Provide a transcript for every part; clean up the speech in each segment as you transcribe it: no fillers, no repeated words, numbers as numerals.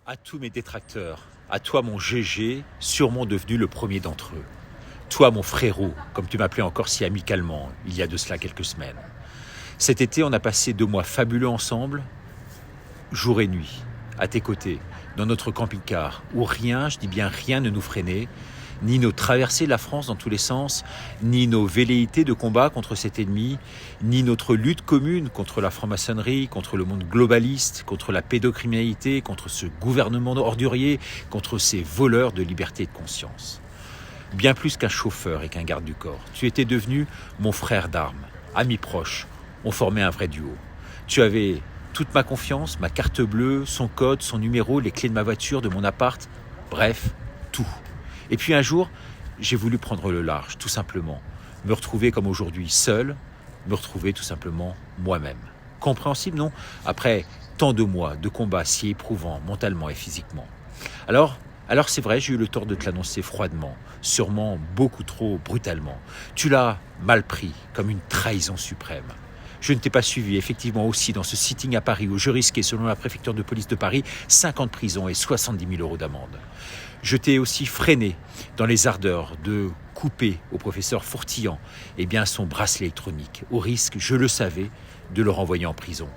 À tous mes détracteurs, à toi mon GG, sûrement devenu le premier d'entre eux. Toi mon frérot, comme tu m'appelais encore si amicalement, il y a de cela quelques semaines. Cet été, on a passé 2 mois fabuleux ensemble, jour et nuit, à tes côtés, dans notre camping-car, où rien, je dis bien rien, ne nous freinait, ni nos traversées de la France dans tous les sens, ni nos velléités de combat contre cet ennemi, ni notre lutte commune contre la franc-maçonnerie, contre le monde globaliste, contre la pédocriminalité, contre ce gouvernement ordurier, contre ces voleurs de liberté et de conscience. Bien plus qu'un chauffeur et qu'un garde du corps, tu étais devenu mon frère d'armes, ami proche, on formait un vrai duo. Tu avais toute ma confiance, ma carte bleue, son code, son numéro, les clés de ma voiture, de mon appart, bref, tout. Et puis un jour, j'ai voulu prendre le large, tout simplement. Me retrouver comme aujourd'hui, seul, me retrouver tout simplement moi-même. Compréhensible, non? Après tant de mois de combats si éprouvants, mentalement et physiquement. Alors c'est vrai, j'ai eu le tort de te l'annoncer froidement, sûrement beaucoup trop brutalement. Tu l'as mal pris, comme une trahison suprême. Je ne t'ai pas suivi, effectivement aussi, dans ce sitting à Paris où je risquais, selon la préfecture de police de Paris, 5 ans de prison et 70 000 € d'amende. Je t'ai aussi freiné dans les ardeurs de couper au professeur Fourtillan son bracelet électronique, au risque, je le savais, de le renvoyer en prison.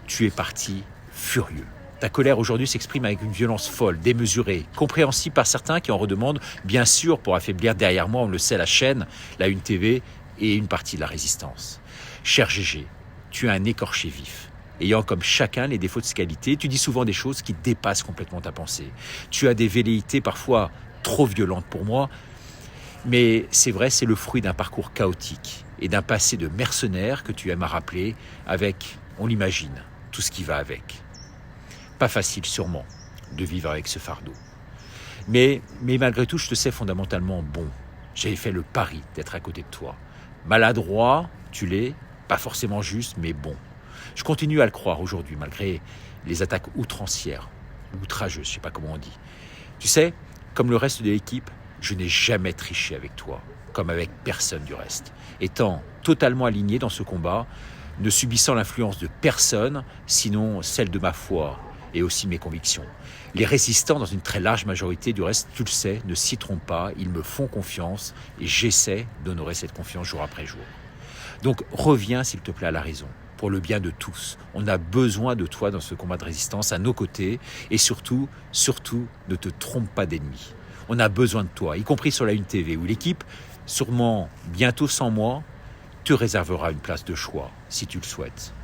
Tu es parti furieux. Ta colère aujourd'hui s'exprime avec une violence folle, démesurée, compréhensible par certains qui en redemandent, bien sûr, pour affaiblir derrière moi, on le sait, la chaîne, la Une TV et une partie de la résistance. Cher GG, tu es un écorché vif. Ayant comme chacun les défauts de ses qualités, tu dis souvent des choses qui dépassent complètement ta pensée. Tu as des velléités parfois trop violentes pour moi, mais c'est vrai, c'est le fruit d'un parcours chaotique et d'un passé de mercenaire que tu aimes à rappeler avec, on l'imagine, tout ce qui va avec. Pas facile sûrement de vivre avec ce fardeau. Mais malgré tout, je te sais fondamentalement bon. J'avais fait le pari d'être à côté de toi. Maladroit, tu l'es, pas forcément juste, mais bon. Je continue à le croire aujourd'hui, malgré les attaques outrancières, outrageuses, je ne sais pas comment on dit. Tu sais, comme le reste de l'équipe, je n'ai jamais triché avec toi, comme avec personne du reste. Étant totalement aligné dans ce combat, ne subissant l'influence de personne, sinon celle de ma foi et aussi mes convictions. Les résistants, dans une très large majorité, du reste, tu le sais, ne s'y trompent pas, ils me font confiance et j'essaie d'honorer cette confiance jour après jour. Donc reviens s'il te plaît à la raison, pour le bien de tous. On a besoin de toi dans ce combat de résistance, à nos côtés, et surtout, ne te trompe pas d'ennemi. On a besoin de toi, y compris sur la Une TV, où l'équipe, sûrement bientôt sans moi, te réservera une place de choix, si tu le souhaites.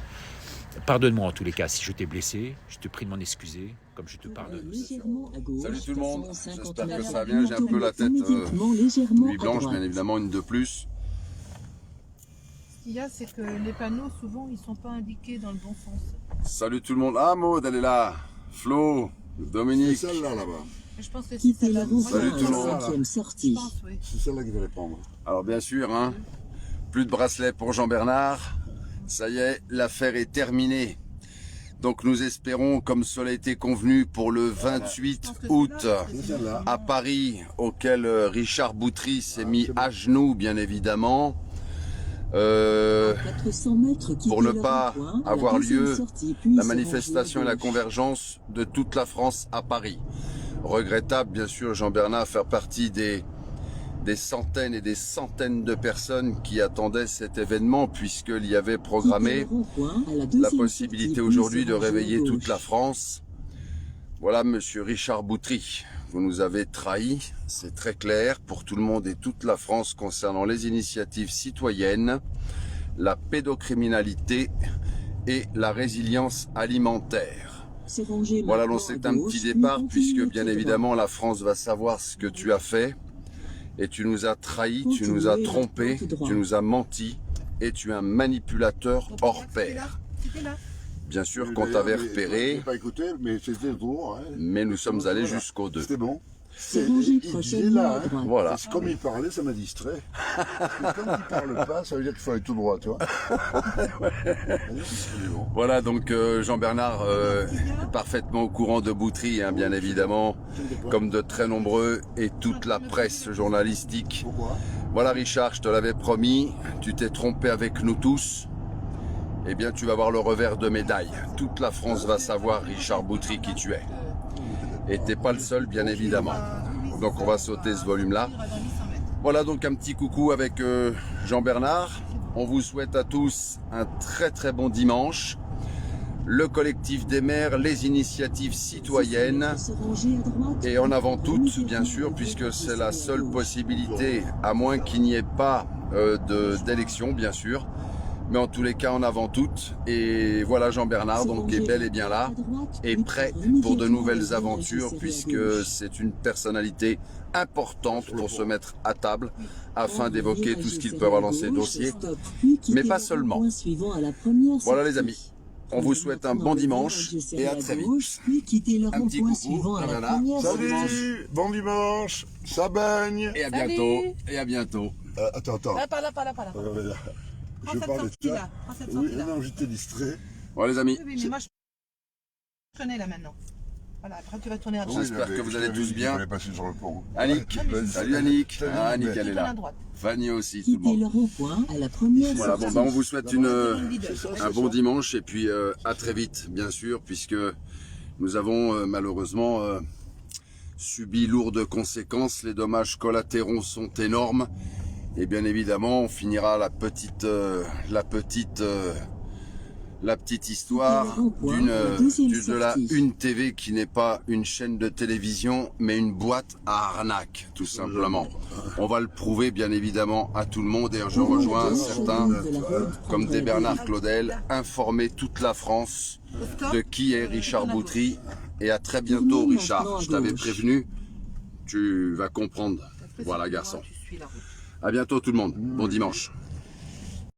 Pardonne-moi en tous les cas si je t'ai blessé, je te prie de m'en excuser, comme je te pardonne. Salut tout le monde, j'espère que ça va bien, j'ai un peu la tête nuit blanche, bien évidemment, une de plus. Ce qu'il y a, c'est que les panneaux, souvent, ils sont pas indiqués dans le bon sens. Salut tout le monde, ah Maud, elle est là, Flo, Dominique. C'est celle-là, là-bas. Et je pense que c'est celle-là. Salut tout le monde. Je pense, oui. C'est celle-là qu'il fallait prendre. Alors bien sûr, hein, plus de bracelet pour Jean-Bernard, ça y est, l'affaire est terminée. Donc nous espérons, comme cela a été convenu pour le 28 août à Paris, auquel Richard Boutry s'est mis à genoux, bien évidemment, pour ne pas avoir lieu la manifestation et la convergence de toute la France à Paris. Regrettable, bien sûr, Jean-Bernard, faire partie des centaines et des centaines de personnes qui attendaient cet événement, puisqu'il y avait programmé la possibilité aujourd'hui de réveiller toute la France. Voilà, monsieur Richard Boutry, vous nous avez trahis, c'est très clair pour tout le monde et toute la France concernant les initiatives citoyennes, la pédocriminalité et la résilience alimentaire. Voilà, donc c'est un petit départ, puisque bien évidemment la France va savoir ce que tu as fait. Et tu nous as trahis, tu nous as trompés, tu nous as menti et tu es un manipulateur hors pair. Bien sûr qu'on t'avait repéré, Je n'ai pas écouté, mais c'était le tour. Hein. mais nous sommes allés jusqu'au 2. C'était bon. C'est rangé Il disait là, hein. Voilà. C'est comme il parlait, ça m'a distrait. Et comme il parle pas, ça veut dire qu'il faut aller tout droit, tu vois. Voilà, donc Jean-Bernard est parfaitement au courant de Boutry, hein, bien évidemment, comme de très nombreux et toute la presse journalistique. Pourquoi? Voilà Richard, je te l'avais promis, tu t'es trompé avec nous tous. eh bien tu vas voir le revers de médaille. Toute la France va savoir, Richard Boutry, qui tu es. Et t'es pas le seul, bien évidemment. Donc on va sauter ce volume-là. Voilà donc un petit coucou avec Jean-Bernard. On vous souhaite à tous un très très bon dimanche. Le collectif des maires, les initiatives citoyennes et en avant toutes, bien sûr, puisque c'est la seule possibilité, à moins qu'il n'y ait pas d'élection, bien sûr. Mais en tous les cas, en avant toutes. Et voilà Jean-Bernard, donc, qui est bel et bien là, et prêt pour de nouvelles aventures, puisque c'est une personnalité importante pour se mettre à table, afin d'évoquer tout ce qu'il peut avoir dans ses dossiers, mais pas seulement. Voilà les amis. On vous souhaite un bon dimanche et à très vite. Un petit coucou, voilà. Salut, bon dimanche, ça baigne. Et à bientôt. Et à bientôt. Attends. Là, pas là. Prends Je cette parlais de sortie ça. là. Prends cette Oui, sortie là. non, j'étais distrait. Voilà les amis. Oui, mais moi je connais là maintenant. Voilà, après tu vas tourner à droite. J'espère que vous allez tous bien. On est passé sur le pont. Annick, Ouais, salut Annick. salut, Ah, Annick, mais- elle est Tourne là. à droite. Fanny aussi, tout le Quittez monde. le rond-point à la première Voilà, bon, sortie. bah, on vous souhaite un bon Bon. dimanche et puis à très vite, bien sûr, puisque nous avons malheureusement subi lourdes conséquences. Les dommages collatéraux sont énormes et bien évidemment, on finira la petite histoire de la Une TV qui n'est pas une chaîne de télévision mais une boîte à arnaque tout simplement. On va le prouver bien évidemment à tout le monde et je rejoins certains comme des Bernard Claudel, informer toute la France de qui est Richard Boutry et à très bientôt Richard. Je t'avais prévenu, tu vas comprendre. Voilà garçon. À bientôt tout le monde, bon dimanche.